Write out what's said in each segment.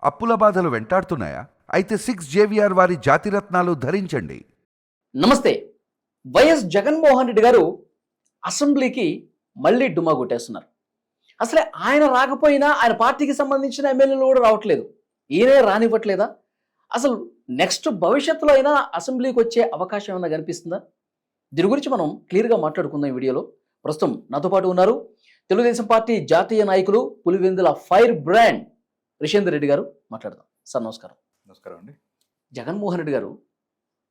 అప్పుల బాధలు వెంటాడుతున్నాయా? అయితే 6 JVR వారి జాతిరత్నాలు ధరించండి. నమస్తే. వైఎస్ జగన్మోహన్ రెడ్డి గారు అసెంబ్లీకి మళ్ళీ డుమ్మా కొట్టేస్తున్నారు. అసలే ఆయన రాకపోయినా ఆయన పార్టీకి సంబంధించిన ఎమ్మెల్యేలు కూడా రావట్లేదు. ఈయనే రానివ్వట్లేదా? అసలు నెక్స్ట్ భవిష్యత్తులో అయినా అసెంబ్లీకి వచ్చే అవకాశం ఏమైనా కనిపిస్తుందా? దీని గురించి మనం క్లియర్గా మాట్లాడుకుందాం ఈ వీడియోలో. ప్రస్తుతం నాతో పాటు ఉన్నారు తెలుగుదేశం పార్టీ జాతీయ నాయకులు, పులివెందుల ఫైర్ బ్రాండ్ రిషేందర్ రెడ్డి గారు. మాట్లాడదాం. సార్ నమస్కారం. నమస్కారం అండి. జగన్మోహన్ రెడ్డి గారు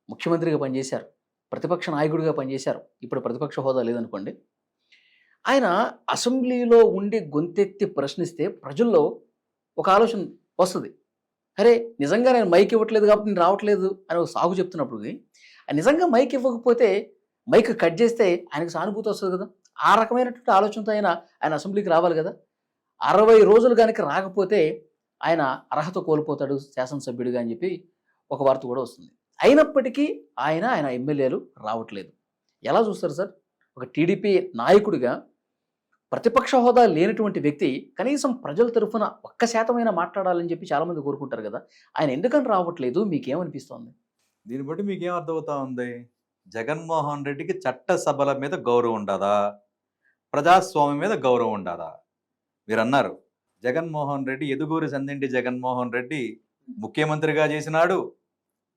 ముఖ్యమంత్రిగా పనిచేశారు, ప్రతిపక్ష నాయకుడిగా పనిచేశారు. ఇప్పుడు ప్రతిపక్ష హోదా లేదనుకోండి. ఆయన అసెంబ్లీలో ఉండి గొంతెత్తి ప్రశ్నిస్తే ప్రజల్లో ఒక ఆలోచన వస్తుంది. అరే, నిజంగా నేను మైక్ ఇవ్వట్లేదు కాబట్టి నేను రావట్లేదు అని ఒక సాగు చెప్తున్నప్పుడు నిజంగా మైక్ ఇవ్వకపోతే మైక్ కట్ చేస్తే ఆయనకు సానుభూతి వస్తుంది కదా. ఆ రకమైనటువంటి ఆలోచనతో ఆయన అసెంబ్లీకి రావాలి కదా. 60 రోజులు కనుక రాకపోతే ఆయన అర్హత కోల్పోతాడు శాసనసభ్యుడిగా అని చెప్పి ఒక వార్త కూడా వస్తుంది. అయినప్పటికీ ఆయన ఎమ్మెల్యేలు రావట్లేదు. ఎలా చూస్తారు సార్? ఒక టీడీపీ నాయకుడిగా ప్రతిపక్ష హోదా లేనటువంటి వ్యక్తి కనీసం ప్రజల తరఫున 1% మాట్లాడాలని చెప్పి చాలామంది కోరుకుంటారు కదా. ఆయన ఎందుకని రావట్లేదు? మీకేమనిపిస్తోంది? దీన్ని బట్టి మీకేం అర్థమవుతా ఉంది? జగన్మోహన్ రెడ్డికి చట్టసభల మీద గౌరవం ఉండదా, ప్రజాస్వామ్యం మీద గౌరవం ఉండదా? మీరు అన్నారు జగన్మోహన్ రెడ్డి ఎదుగూరి సందింటి జగన్మోహన్ రెడ్డి ముఖ్యమంత్రిగా చేసినాడు,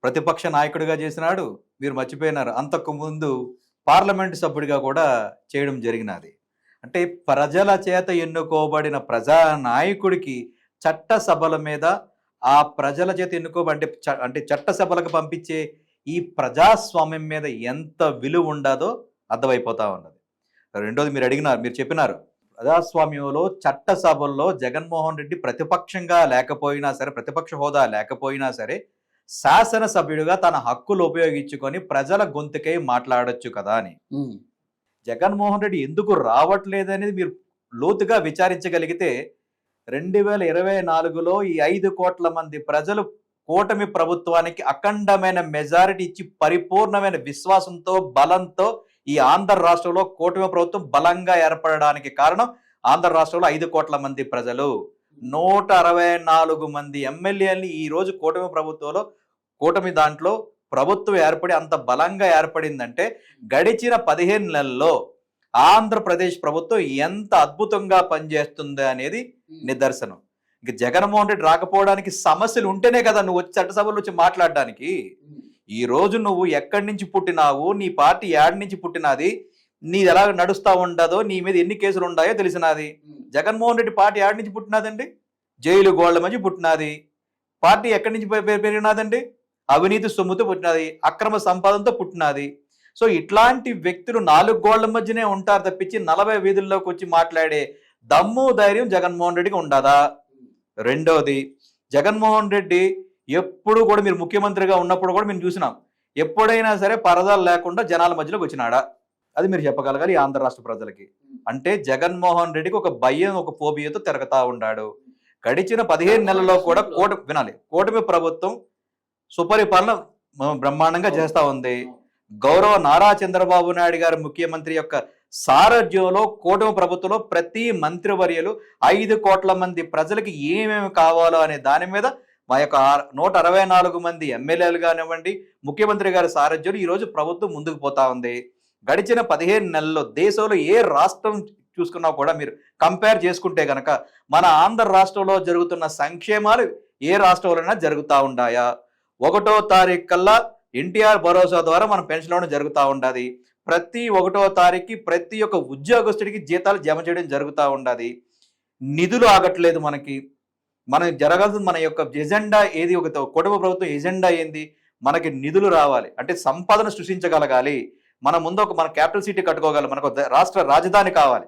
ప్రతిపక్ష నాయకుడిగా చేసినాడు. మీరు మర్చిపోయినారు, అంతకు ముందు పార్లమెంటు సభ్యుడిగా కూడా చేయడం జరిగినది. అంటే ప్రజల చేత ఎన్నుకోబడిన ప్రజానాయకుడికి చట్టసభల మీద, ఆ ప్రజల చేత అంటే చట్టసభలకు పంపించే ఈ ప్రజాస్వామ్యం మీద ఎంత విలువ ఉండదో అర్థమైపోతా ఉన్నది. రెండోది, మీరు చెప్పినారు ప్రజాస్వామ్యంలో చట్టసభల్లో జగన్మోహన్ రెడ్డి ప్రతిపక్షంగా లేకపోయినా సరే, ప్రతిపక్ష హోదా లేకపోయినా సరే, శాసనసభ్యుడిగా తన హక్కులు ఉపయోగించుకొని ప్రజల గొంతుకై మాట్లాడొచ్చు కదా అని. జగన్మోహన్ రెడ్డి ఎందుకు రావట్లేదనేది మీరు లోతుగా విచారించగలిగితే 2024లో ఈ 5 కోట్ల మంది ప్రజలు కూటమి ప్రభుత్వానికి అఖండమైన మెజారిటీ ఇచ్చి పరిపూర్ణమైన విశ్వాసంతో, బలంతో ఈ ఆంధ్ర రాష్ట్రంలో కూటమి ప్రభుత్వం బలంగా ఏర్పడడానికి కారణం ఆంధ్ర రాష్ట్రంలో 5 కోట్ల మంది ప్రజలు, 164 మంది ఎమ్మెల్యేలని ఈ రోజు కూటమి దాంట్లో ప్రభుత్వం ఏర్పడి అంత బలంగా ఏర్పడిందంటే గడిచిన 15 నెలల్లో ఆంధ్రప్రదేశ్ ప్రభుత్వం ఎంత అద్భుతంగా పనిచేస్తుంది అనేది నిదర్శనం. ఇంక జగన్మోహన్ రెడ్డి రాకపోవడానికి సమస్యలు ఉంటేనే కదా నువ్వు వచ్చి చట్టసభలో వచ్చి మాట్లాడడానికి. ఈ రోజు నువ్వు ఎక్కడి నుంచి పుట్టినావు, నీ పార్టీ ఏడు నుంచి పుట్టినది, నీది ఎలా నడుస్తా ఉండదో, నీ మీద ఎన్ని కేసులు ఉన్నాయో తెలిసినది. జగన్మోహన్ రెడ్డి పార్టీ ఏడు నుంచి పుట్టినదండి? జైలు గోళ్ల మధ్య పుట్టినది. పార్టీ ఎక్కడి నుంచి పెరిగినదండి? అవినీతి సొమ్ముతో పుట్టినది, అక్రమ సంపాదనతో పుట్టినది. సో ఇట్లాంటి వ్యక్తులు 4 గోళ్ల మధ్యనే ఉంటారు తప్పించి 40 వీధుల్లోకి వచ్చి మాట్లాడే దమ్ము ధైర్యం జగన్మోహన్ రెడ్డికి ఉండదా? రెండోది, జగన్మోహన్ రెడ్డి ఎప్పుడు కూడా, మీరు ముఖ్యమంత్రిగా ఉన్నప్పుడు కూడా మేము చూసినాం, ఎప్పుడైనా సరే పరదాలు లేకుండా జనాల మధ్యలోకి వచ్చినాడా? అది మీరు చెప్పగలగాలి ఈ ఆంధ్ర రాష్ట్ర ప్రజలకి. అంటే జగన్మోహన్ రెడ్డికి ఒక భయం, ఒక ఫోబియాతో తిరగతా ఉన్నాడు. గడిచిన 15 నెలల్లో కూడా కూటమి ప్రభుత్వం సుపరిపాలన బ్రహ్మాండంగా చేస్తా ఉంది. గౌరవ నారా చంద్రబాబు నాయుడు గారు ముఖ్యమంత్రి యొక్క సారథ్యంలో కూటమి ప్రభుత్వంలో ప్రతి మంత్రివర్యులు 5 కోట్ల మంది ప్రజలకి ఏమేమి కావాలో అనే దాని మీద మా యొక్క 164 మంది ఎమ్మెల్యేలు కానివ్వండి, ముఖ్యమంత్రి గారి సారథ్యంలో ఈరోజు ప్రభుత్వం ముందుకు పోతా ఉంది. గడిచిన 15 నెలల్లో దేశంలో ఏ రాష్ట్రం చూసుకున్నా కూడా మీరు కంపేర్ చేసుకుంటే గనక మన ఆంధ్ర రాష్ట్రంలో జరుగుతున్న సంక్షేమాలు ఏ రాష్ట్రంలోనైనా జరుగుతూ ఉండాయా? 1వ తారీఖు కల్లా ఎన్టీఆర్ భరోసా ద్వారా మన పెన్షన్ ఇవ్వడం జరుగుతూ ఉండదు. ప్రతి 1వ తారీఖుకి ప్రతి ఒక్క ఉద్యోగస్తుడికి జీతాలు జమ చేయడం జరుగుతూ ఉండదు. నిధులు ఆగట్లేదు. మనకి జరగాల్సింది, మన యొక్క ఎజెండా ఏది? ఒక కుటుంబ ప్రభుత్వం ఎజెండా ఏంది? మనకి నిధులు రావాలి అంటే సంపాదన సృష్టించగలగాలి. మన ముందు మన క్యాపిటల్ సిటీ కట్టుకోగలం, మనకు రాష్ట్ర రాజధాని కావాలి,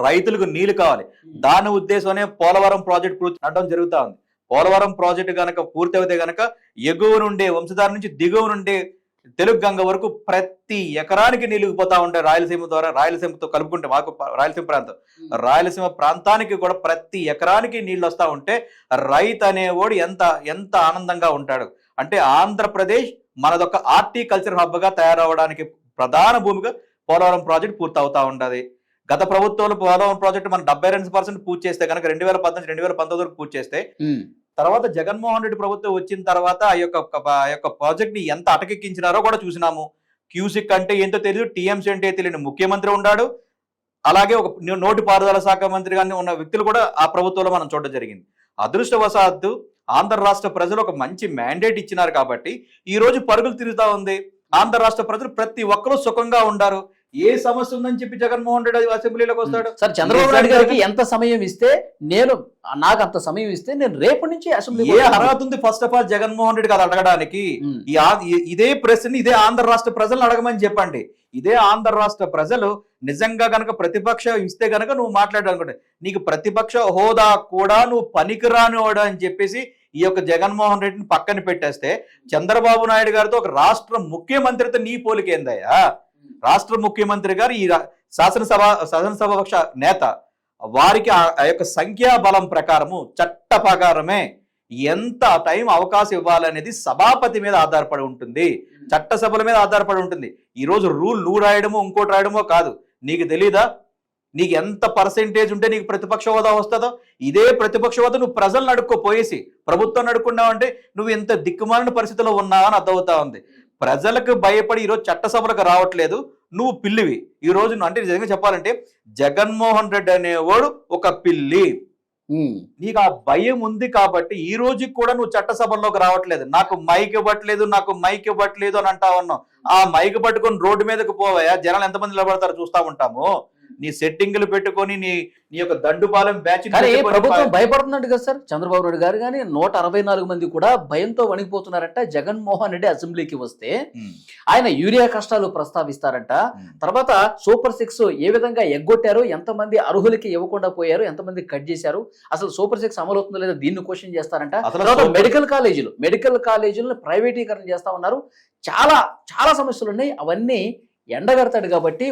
రైతులకు నీళ్లు కావాలి. దాని ఉద్దేశంలోనే పోలవరం ప్రాజెక్ట్ పూర్తి అనడం జరుగుతూ ఉంది. పోలవరం ప్రాజెక్టు కనుక పూర్తి అయితే కనుక ఎగువ నుండే వంశధార నుంచి దిగువ నుండే తెలుగు గంగ వరకు ప్రతి ఎకరానికి నీళ్లు పోతా ఉంటాయి. రాయలసీమ ద్వారా, రాయలసీమతో కలుపుకుంటే మాకు రాయలసీమ ప్రాంతానికి కూడా ప్రతి ఎకరానికి నీళ్లు వస్తూ ఉంటే రైతు అనేవాడు ఎంత ఆనందంగా ఉంటాడు. అంటే ఆంధ్రప్రదేశ్ మనదొక హార్టికల్చర్ హబ్గా తయారవడానికి ప్రధాన భూమిగా పోలవరం ప్రాజెక్ట్ పూర్తి అవుతా ఉంటుంది. గత ప్రభుత్వంలో పోలవరం ప్రాజెక్టు మనం 72% పూర్తి చేస్తే కనుక 2018-2019 పూర్తి చేస్తే తర్వాత జగన్మోహన్ రెడ్డి ప్రభుత్వం వచ్చిన తర్వాత ఆ యొక్క ప్రాజెక్ట్ ని ఎంత అటకెక్కించినారో కూడా చూసినాము. క్యూసిక్ అంటే ఏంటో తెలియదు, టీఎంసీ అంటే తెలియని ముఖ్యమంత్రి ఉన్నాడు. అలాగే ఒక నోటి పారుదల శాఖ మంత్రిగానే ఉన్న వ్యక్తులు కూడా ఆ ప్రభుత్వంలో మనం చూడడం జరిగింది. అదృష్టవశాత్తు ఆంధ్ర రాష్ట్ర ప్రజలు ఒక మంచి మ్యాండేట్ ఇచ్చినారు కాబట్టి ఈ రోజు పరుగులు తిరుగుతా ఉంది. ఆంధ్ర రాష్ట్ర ప్రజలు ప్రతి ఒక్కరూ సుఖంగా ఉండారు. ఏ సమస్య ఉందని చెప్పి జగన్మోహన్ రెడ్డి అసెంబ్లీలోకి వస్తాడు. సార్, చంద్రబాబు నాయుడు గారికి ఎంత సమయం ఇస్తే నాకు అంత సమయం ఇస్తే నేను రేపటి నుంచి అసెంబ్లీ ఏ అర్హత ఉంది first of all Jaganmohan Reddy అది అడగడానికి? ఇదే ప్రశ్న ఇదే ఆంధ్ర రాష్ట్ర ప్రజలను అడగమని చెప్పండి. ఇదే ఆంధ్ర రాష్ట్ర ప్రజలు నిజంగా గనక ప్రతిపక్షం ఇస్తే గనక నువ్వు మాట్లాడాలనుకుంటే నీకు ప్రతిపక్ష హోదా కూడా నువ్వు పనికిరాని వాడు అని చెప్పేసి ఈ యొక్క జగన్మోహన్ రెడ్డిని పక్కన పెట్టేస్తే చంద్రబాబు నాయుడు గారితో ఒక రాష్ట్ర ముఖ్యమంత్రితో నీ పోలికేందయ్యా? రాష్ట్ర ముఖ్యమంత్రి గారు ఈ శాసనసభ పక్ష నేత, వారికి ఆ యొక్క సంఖ్యాబలం ప్రకారము చట్ట ప్రకారమే ఎంత టైం అవకాశం ఇవ్వాలనేది సభాపతి మీద ఆధారపడి ఉంటుంది, చట్టసభల మీద ఆధారపడి ఉంటుంది. ఈ రోజు రూల్ నువ్వు రాయడమో ఇంకోటి రాయడమో కాదు. నీకు తెలీదా నీకు ఎంత పర్సెంటేజ్ ఉంటే నీకు ప్రతిపక్ష హోదా వస్తుందో? ఇదే ప్రతిపక్ష హోదా నువ్వు ప్రజలను అడుక్కోపోయేసి ప్రభుత్వాన్ని అడుక్కున్నావు అంటే నువ్వు ఎంత దిక్కుమాలిన పరిస్థితిలో ఉన్నావు అని అర్థమవుతా ఉంది. ప్రజలకు భయపడి ఈరోజు చట్టసభలకు రావట్లేదు, నువ్వు పిల్లివి. ఈ రోజు అంటే నిజంగా చెప్పాలంటే జగన్మోహన్ రెడ్డి అనేవాడు ఒక పిల్లి. నీకు ఆ భయం ఉంది కాబట్టి ఈ రోజుకి కూడా నువ్వు చట్టసభల్లోకి రావట్లేదు. నాకు మైక్ ఇవ్వట్లేదు అని అంటా ఉన్నావు. ఆ మైక్ పట్టుకొని రోడ్డు మీదకి పోవయా, జనాలు ఎంతమంది నిలబడతారో చూస్తా ఉంటాము. నీ సెట్టింగ్లు పెట్టుకొని నీ యొక్క దండుపాలెం బ్యాచ్ ప్రభుత్వం భయపడుతున్నట్టు కదా సార్. చంద్రబాబు నాయుడు గారు కానీ 164 మంది కూడా భయంతో వణికిపోతున్నారంట. జగన్మోహన్ రెడ్డి అసెంబ్లీకి వస్తే ఆయన యూరియా కష్టాలు ప్రస్తావిస్తారంట. తర్వాత సూపర్ 6 ఏ విధంగా ఎగ్గొట్టారు, ఎంతమంది అర్హులకి ఇవ్వకుండా పోయారు, ఎంతమంది కట్ చేశారు, అసలు సూపర్ 6 అమలు అవుతుందో లేదో దీన్ని క్వశ్చన్ చేస్తారంట. తర్వాత మెడికల్ కాలేజీలను ప్రైవేటీకరణ చేస్తా ఉన్నారు. చాలా చాలా సమస్యలు ఉన్నాయి. అవన్నీ ఎండగడతాడు కాబట్టి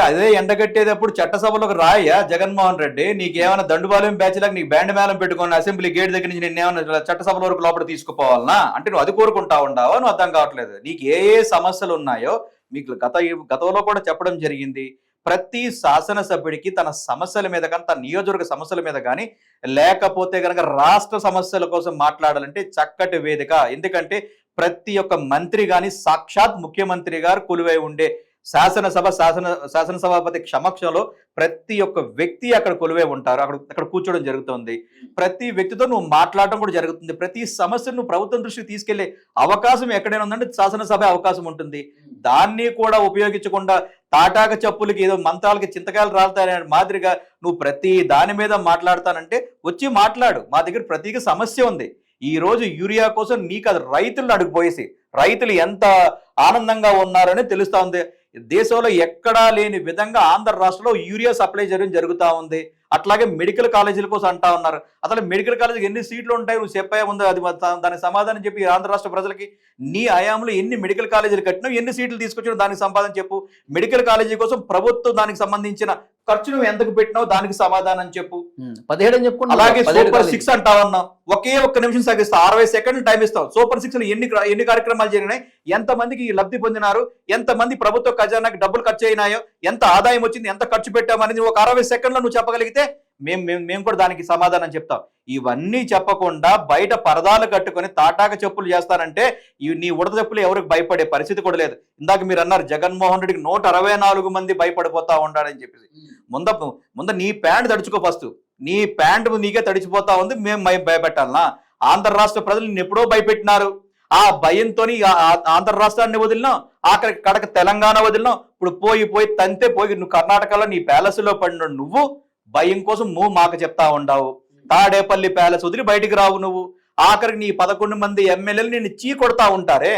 అదే ఎండగట్టేటప్పుడు చట్టసభలోకి రాయ్యా జగన్మోహన్ రెడ్డి. నీకేమైనా దండుబాలెం బ్యాచ్ లాగా నీకు బ్యాండ్ మేళం పెట్టుకుని అసెంబ్లీ గేట్ దగ్గర నుంచి నేనేమైనా చట్టసభల వరకు లోపల తీసుకుపోవాలనా? అంటే నువ్వు అది కోరుకుంటా ఉండవా? నువ్వు అర్థం కావట్లేదు. నీకు ఏ సమస్యలు ఉన్నాయో మీకు గతంలో కూడా చెప్పడం జరిగింది. ప్రతి శాసనసభ్యుడికి తన సమస్యల మీద కానీ తన నియోజకవర్గ సమస్యల మీద కానీ లేకపోతే కనుక రాష్ట్ర సమస్యల కోసం మాట్లాడాలంటే చక్కటి వేదిక. ఎందుకంటే ప్రతి ఒక్క మంత్రి కానీ సాక్షాత్ ముఖ్యమంత్రి గారు కొలువై ఉండే శాసనసభాపతి సమక్షంలో ప్రతి ఒక్క వ్యక్తి అక్కడ కొలువై ఉంటారు. అక్కడ కూర్చోవడం జరుగుతుంది. ప్రతి వ్యక్తితో నువ్వు మాట్లాడటం కూడా జరుగుతుంది. ప్రతి సమస్యను నువ్వు ప్రభుత్వం దృష్టికి తీసుకెళ్లే అవకాశం ఎక్కడైనా ఉందంటే శాసనసభ అవకాశం ఉంటుంది. దాన్ని కూడా ఉపయోగించకుండా తాటాక చెప్పులకి ఏదో మంత్రాలకి చింతకాయలు రాలుతాయనే మాదిరిగా నువ్వు ప్రతి దాని మీద మాట్లాడతానంటే వచ్చి మాట్లాడు. మా దగ్గర ప్రతిగా సమస్య ఉంది. ఈ రోజు యూరియా కోసం నీకు అది రైతులను అడుగుపోయేసి రైతులు ఎంత ఆనందంగా ఉన్నారని తెలుస్తా ఉంది. దేశంలో ఎక్కడా లేని విధంగా ఆంధ్ర రాష్ట్రంలో యూరియా సప్లై జరుగుతూ ఉంది. అట్లాగే మెడికల్ కాలేజీల కోసం అంటా ఉన్నారు. అసలు మెడికల్ కాలేజీకి ఎన్ని సీట్లు ఉంటాయి నువ్వు చెప్పాయా ముందు? అది దానికి సమాధానం చెప్పి ఆంధ్ర రాష్ట్ర ప్రజలకి నీ హయాంలో ఎన్ని మెడికల్ కాలేజీలు కట్టినావు, ఎన్ని సీట్లు తీసుకొచ్చినావు దానికి సమాధానం చెప్పు. మెడికల్ కాలేజీ కోసం ప్రభుత్వం దానికి సంబంధించిన ఖర్చు నువ్వు ఎంతకు పెట్టినావు దానికి సమాధానం చెప్పు. 17 అని చెప్పుకున్నా. అలాగే సూపర్ 6 అంటా ఉన్నావు. ఒకే ఒక్క నిమిషం సాగిస్తావు, 60 సెకండ్లు టైం ఇస్తావు. సూపర్ 6 లో ఎన్ని కార్యక్రమాలు జరిగినాయి, ఎంతమందికి లబ్ధి పొందినారు, ఎంతమంది ప్రభుత్వ ఖజానాకి డబ్బులు ఖర్చు అయినాయో, ఎంత ఆదాయం వచ్చింది, ఎంత ఖర్చు పెట్టామనేది ఒక 60 సెకండ్లో నువ్వు చెప్పగలిగితే మేము కూడా దానికి సమాధానం చెప్తాం. ఇవన్నీ చెప్పకుండా బయట పరదాలు కట్టుకొని తాటాక చెప్పులు చేస్తానంటే నీ ఉడత చెప్పులు ఎవరికి భయపడే పరిస్థితి కూడా లేదు. ఇందాక మీరు అన్నారు జగన్మోహన్ రెడ్డికి 164 మంది భయపడిపోతా ఉంటాడని చెప్పేసి. ముంద నీ ప్యాంట్ తడుచుకో ఫస్ట్. నీ ప్యాంట్ నీకే తడిచిపోతా ఉంది, మేము భయపెట్టాలనా? ఆంధ్ర రాష్ట్ర ప్రజలు నిన్ను ఎప్పుడో భయపెట్టినారు. ఆ భయంతో ఆంధ్ర రాష్ట్రాన్ని వదిలినాం, ఆఖరికి కడక తెలంగాణ వదిలినాం. ఇప్పుడు పోయి తంతే పోయి నువ్వు కర్ణాటకలో నీ ప్యాలెస్ లో పడిన నువ్వు భయం కోసం నువ్వు మాకు చెప్తా ఉండవు. తాడేపల్లి ప్యాలెస్ వదిలి బయటికి రావు నువ్వు. ఆఖరికి నీ 11 మంది ఎమ్మెల్యేలు నిన్ను చీ కొడతా ఉంటారే.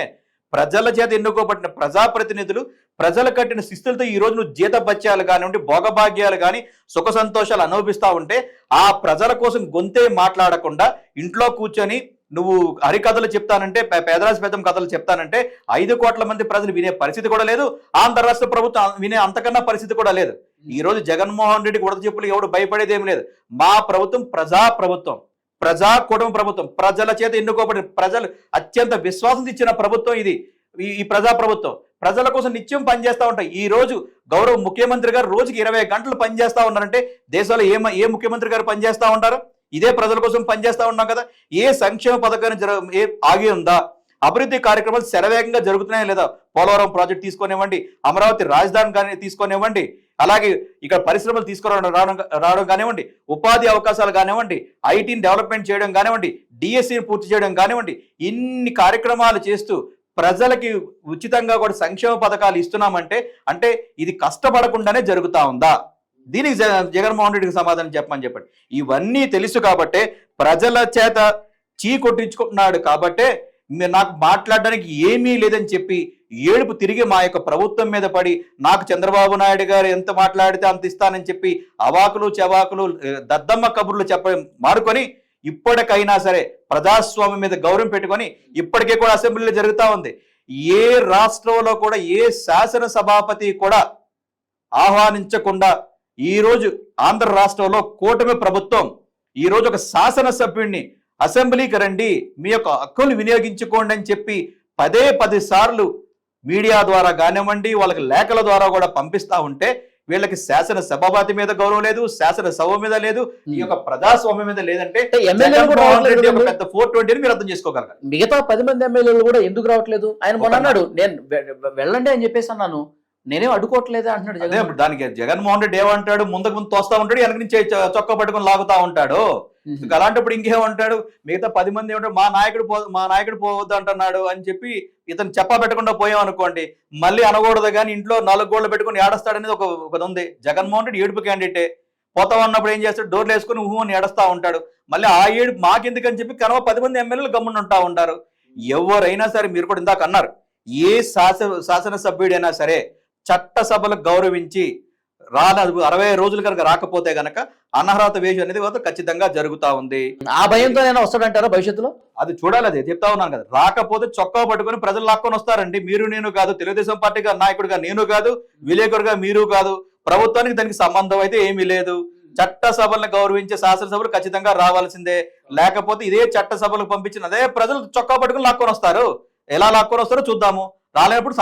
ప్రజల చేత ఎన్నుకోబడిన ప్రజాప్రతినిధులు ప్రజలు కట్టిన శిస్తులతో ఈ రోజు నువ్వు జీతభత్యాలు కానివ్వండి, భోగభాగ్యాలు కానీ, సుఖ సంతోషాలు అనుభవిస్తా ఉంటే ఆ ప్రజల కోసం గొంతే మాట్లాడకుండా ఇంట్లో కూర్చొని నువ్వు హరికథలు చెప్తానంటే, పేదరాశి పెద్దం కథలు చెప్తానంటే 5 కోట్ల మంది ప్రజలు వినే పరిస్థితి కూడా లేదు. ఆంధ్ర రాష్ట్ర ప్రభుత్వం వినే అంతకన్నా పరిస్థితి కూడా లేదు. ఈ రోజు జగన్మోహన్ రెడ్డికి ఉడత చెప్పులు ఎవడు భయపడేదేం లేదు. మా ప్రభుత్వం ప్రజా కుటుంబ ప్రభుత్వం, ప్రజల చేత ఎన్నుకోబడిన ప్రజలు అత్యంత విశ్వాసం ఇచ్చిన ప్రభుత్వం ఇది. ఈ ప్రజా ప్రభుత్వం ప్రజల కోసం నిత్యం పనిచేస్తూ ఉంటాయి. ఈ రోజు గౌరవ ముఖ్యమంత్రి గారు రోజుకి 20 గంటలు పనిచేస్తా ఉన్నారంటే దేశంలో ఏ ముఖ్యమంత్రి గారు పనిచేస్తా ఉంటారు? ఇదే ప్రజల కోసం పనిచేస్తా ఉన్నాం కదా. ఏ సంక్షేమ పథకాన్ని ఆగి ఉందా? అభివృద్ధి కార్యక్రమాలు శరవేగంగా జరుగుతున్నాయా లేదా? పోలవరం ప్రాజెక్ట్ తీసుకొనివ్వండి, అమరావతి రాజధాని కానీ తీసుకొనివ్వండి, అలాగే ఇక్కడ పరిశ్రమలు రావడం కానివ్వండి, ఉపాధి అవకాశాలు కానివ్వండి, ఐటీని డెవలప్మెంట్ చేయడం కానివ్వండి, డిఎస్సిని పూర్తి చేయడం కానివ్వండి, ఇన్ని కార్యక్రమాలు చేస్తూ ప్రజలకి ఉచితంగా కూడా సంక్షేమ పథకాలు ఇస్తున్నామంటే అంటే ఇది కష్టపడకుండానే జరుగుతా ఉందా? దీనికి జగన్మోహన్ రెడ్డికి సమాధానం చెప్పండి. ఇవన్నీ తెలుసు కాబట్టే ప్రజల చేత చీ కొట్టించుకుంటున్నాడు కాబట్టే నాకు మాట్లాడడానికి ఏమీ లేదని చెప్పి ఏడుపు తిరిగి మా యొక్క ప్రభుత్వం మీద పడి నాకు చంద్రబాబు నాయుడు గారు ఎంత మాట్లాడితే అంత ఇస్తానని చెప్పి అవాకులు చెవాకులు దద్దమ్మ కబుర్లు మారుకొని ఇప్పటికైనా సరే ప్రజాస్వామ్యం మీద గౌరవం పెట్టుకొని ఇప్పటికే కూడా అసెంబ్లీలో జరుగుతూ ఉంది. ఏ రాష్ట్రంలో కూడా ఏ శాసనసభాపతి కూడా ఆహ్వానించకుండా ఈరోజు ఆంధ్ర రాష్ట్రంలో కూటమి ప్రభుత్వం ఈరోజు ఒక శాసనసభ్యుడిని అసెంబ్లీకి రండి, మీ యొక్క హక్కులు వినియోగించుకోండి అని చెప్పి 10 సార్లు మీడియా ద్వారా కానివ్వండి, వాళ్ళకి లేఖల ద్వారా కూడా పంపిస్తా ఉంటే వీళ్ళకి శాసనసభాపతి మీద గౌరవం లేదు, శాసనసభ మీద లేదు, ఈ యొక్క ప్రజాస్వామ్యం మీద లేదంటే పెద్ద 420 మీరు అర్థం చేసుకోగలగాలి. మిగతా 10 మంది ఎమ్మెల్యేలు కూడా ఎందుకు రావట్లేదు? ఆయన మొన్న అన్నాడు నేను వెళ్ళండి అని చెప్పేసి అన్నాను, నేనేం అడుకోవట్లేదే అంటున్నాడు. అదే దానికి జగన్మోహన్ రెడ్డి ఏమంటాడు? ముందుకు తోస్తా ఉంటాడు, వెనక నుంచి చొక్కా పట్టుకొని లాగుతా ఉంటాడు. అలాంటప్పుడు ఇంకేమంటాడు? మిగతా 10 మంది ఏమంటాడు? మా నాయకుడు పోవద్దు అంటున్నాడు అని చెప్పి ఇతను చెప్పా పెట్టకుండా పోయాం అనుకోండి, మళ్ళీ అనకూడదు కానీ ఇంట్లో 4 గోళ్ళు పెట్టుకుని ఏడస్తాడనేది ఒక ఉంది. జగన్మోహన్ రెడ్డి ఏడుపు క్యాండిడేటే. పోతా ఉన్నప్పుడు ఏం చేస్తాడు? డోర్లు వేసుకుని అని ఏడుస్తా ఉంటాడు. మళ్ళీ ఆ ఏడుపు మాకెందుకని చెప్పి కనవ 10 మంది ఎమ్మెల్యేలు గమ్మున ఉంటా ఉంటారు. ఎవరైనా సరే, మీరు కూడా ఇందాక అన్నారు, ఏ శాసనసభ్యుడైనా సరే చట్టసభలకు గౌరవించి 60 రోజులు కనుక రాకపోతే గనక అనర్హత వేసి అనేది ఖచ్చితంగా జరుగుతా ఉంది. ఆ భయంతో నేను వస్తాడంటారా భవిష్యత్తులో? అది చూడాలి. అదే చెప్తా ఉన్నాను కదా, రాకపోతే చొక్కా పట్టుకుని ప్రజలు లాక్కొని వస్తారండి. మీరు నేను కాదు, తెలుగుదేశం పార్టీ నాయకుడిగా నేను కాదు, విలేకరుగా మీరు కాదు, ప్రభుత్వానికి దానికి సంబంధం అయితే ఏమీ లేదు. చట్టసభలను గౌరవించే శాసనసభలు ఖచ్చితంగా రావాల్సిందే. లేకపోతే ఇదే చట్టసభలకు పంపించిన అదే ప్రజలు చొక్కా పట్టుకుని లాక్కొని వస్తారు. ఎలా లాక్కొని వస్తారో చూద్దాము. రాలేనప్పుడు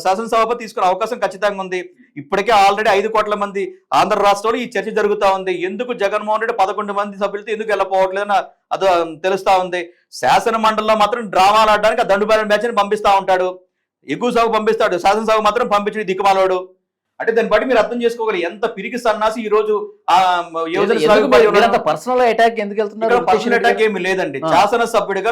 శాసనసభ తీసుకునే అవకాశం ఖచ్చితంగా ఉంది. ఇప్పటికే ఆల్రెడీ 5 కోట్ల మంది ఆంధ్ర రాష్ట్రంలో ఈ చర్చ జరుగుతూ ఉంది. ఎందుకు జగన్మోహన్ రెడ్డి 11 మంది సభ్యులతో ఎందుకు వెళ్ళపోవట్లేదని అది తెలుస్తా ఉంది. శాసన మండలిలో మాత్రం డ్రామాలు ఆడడానికి ఆ దండుబారిన బ్యాచ్ ని పంపిస్తా ఉంటాడు, ఎగువ సభ పంపిస్తాడు, శాసనసభ మాత్రం పంపించడం దిక్కుమాలోడు. అంటే దాన్ని బట్టి మీరు అర్థం చేసుకోగలి ఎంత పిరికి సన్నాసి ఈ రోజు పర్సనల్ అటాక్ ఎందుకు వెళ్తున్నారు? పర్సనల్ అటాక్ ఏమి లేదండి. శాసనసభ్యుడిగా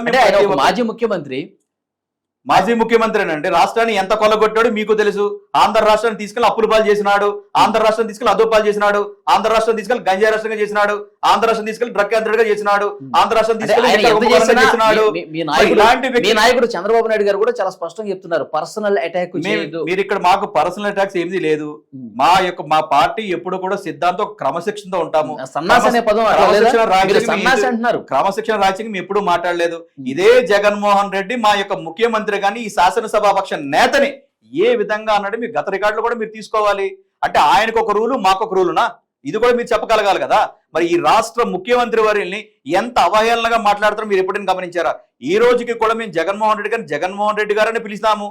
మాజీ ముఖ్యమంత్రి రాష్ట్రాన్ని ఎంత కొల్లగొట్టాడు మీకు తెలుసు. ఆంధ్ర రాష్ట్రాన్ని తీసుకెళ్లి అప్పుల పాలు చేసినాడు, ఆంధ్ర రాష్ట్రాన్ని తీసుకెళ్లి అదోపాలు చేసినాడు, ఆంధ్ర రాష్ట్రం తీసుకెళ్లి గంజాయి రాష్ట్రంగా చేసినాడు, ఆంధ్ర రాష్ట్రం తీసుకెళ్లి డ్రగ్ కేంద్రంగా చేసినాడు, ఆంధ్ర రాష్ట్రం తీసుకెళ్లి. మీ నాయకుడు చంద్రబాబు నాయుడు గారు కూడా చాలా స్పష్టంగా చెప్తున్నారు పర్సనల్ అటాక్. మీరు ఇక్కడ మాకు పర్సనల్ అటాక్స్ ఏమీ లేదు. మా పార్టీ ఎప్పుడు కూడా సిద్ధాంతం క్రమశిక్షణతో ఉంటాము. క్రమశిక్షణ రాజ్యాంగం ఎప్పుడు మాట్లాడలేదు. ఇదే జగన్మోహన్ రెడ్డి మా యొక్క ముఖ్యమంత్రి కానీ ఈ శాసనసభాపక్ష నేతని ఏ విధంగా అన్నాడు మీరు గత రికార్డులు కూడా మీరు తీసుకోవాలి. అంటే ఆయనకు ఒక రూలు మాకొక రూలునా? ఇది కూడా మీరు చెప్పగలగాలి కదా. మరి ఈ రాష్ట్ర ముఖ్యమంత్రి వారిని ఎంత అవహేళనగా మాట్లాడుతారో మీరు ఎప్పుడైనా గమనించారా? ఈ రోజుకి కూడా మేము జగన్మోహన్ రెడ్డి గారని పిలుస్తాము.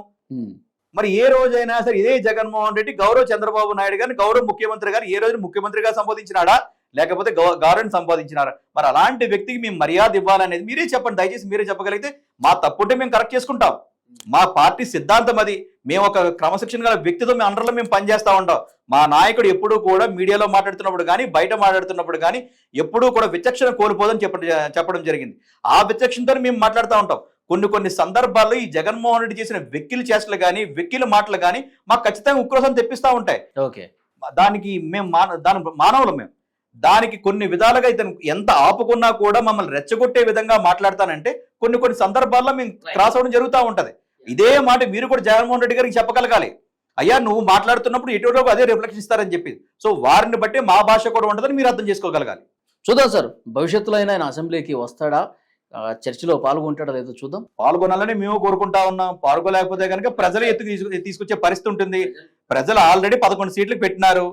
మరి ఏ రోజైనా సరే ఇదే జగన్మోహన్ రెడ్డి గౌరవ చంద్రబాబు నాయుడు గారిని గౌరవ ముఖ్యమంత్రి గారు ఏ రోజు ముఖ్యమంత్రిగా సంబోధించినాడా లేకపోతే గౌరవాన్ని సంపాదించినారా? మరి అలాంటి వ్యక్తికి మేము మర్యాద ఇవ్వాలనేది మీరే చెప్పండి. దయచేసి మీరే చెప్పగలిగితే మా తప్పుంటే మేము కరెక్ట్ చేసుకుంటాం. మా పార్టీ సిద్ధాంతం అది. మేము ఒక క్రమశిక్షణ గల వ్యక్తితో మేము అండర్లో మేము పనిచేస్తూ ఉంటాం. మా నాయకుడు ఎప్పుడూ కూడా మీడియాలో మాట్లాడుతున్నప్పుడు కానీ బయట మాట్లాడుతున్నప్పుడు కానీ ఎప్పుడూ కూడా విచక్షణ కోల్పోదని చెప్పడం జరిగింది. ఆ విచక్షణతో మేము మాట్లాడుతూ ఉంటాం. కొన్ని సందర్భాల్లో ఈ జగన్మోహన్ రెడ్డి చేసిన వెక్కిలి చేష్టలు కానీ వెక్కిలి మాటలు కానీ మాకు ఖచ్చితంగా ఉక్రోషం తెప్పిస్తూ ఉంటాయి. ఓకే, దానికి మేము మానవులం. మేము దానికి కొన్ని విధాలుగా ఇతను ఎంత ఆపుకున్నా కూడా మమ్మల్ని రెచ్చగొట్టే విధంగా మాట్లాడతానంటే కొన్ని సందర్భాల్లో మేము క్రాస్ అవడం జరుగుతూ ఉంటది. ఇదే మాట మీరు కూడా జగన్మోహన్ రెడ్డి గారికి చెప్పగలగాలి. అయ్యా నువ్వు మాట్లాడుతున్నప్పుడు ఎటువంటి అదే రిఫ్లెక్షన్ ఇస్తారని చెప్పి. సో వారిని బట్టి మా భాష కూడా ఉంటుందని మీరు అర్థం చేసుకోగలగాలి. చూద్దాం సార్, భవిష్యత్తులో అయినా ఆయన అసెంబ్లీకి వస్తాడా, చర్చలో పాల్గొంటాడా లేదో చూద్దాం. పాల్గొనాలని మేము కోరుకుంటా ఉన్నాం. పాల్గొలేకపోతే కనుక ప్రజలు తీసుకొచ్చే పరిస్థితి ఉంటుంది. ప్రజలు ఆల్రెడీ 11 సీట్లకు పెట్టినారు.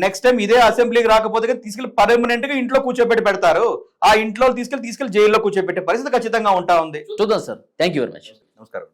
నెక్స్ట్ టైం ఇదే అసెంబ్లీకి రాకపోతే తీసుకెళ్లి పర్మనెంట్ గా ఇంట్లో పెడతారు. ఆ ఇంట్లో తీసుకెళ్లి జైల్లో కూర్చోబెట్టే పరిస్థితి ఖచ్చితంగా ఉంటా ఉంది. చూద్దాం sir. Thank you very much. నమస్కారం.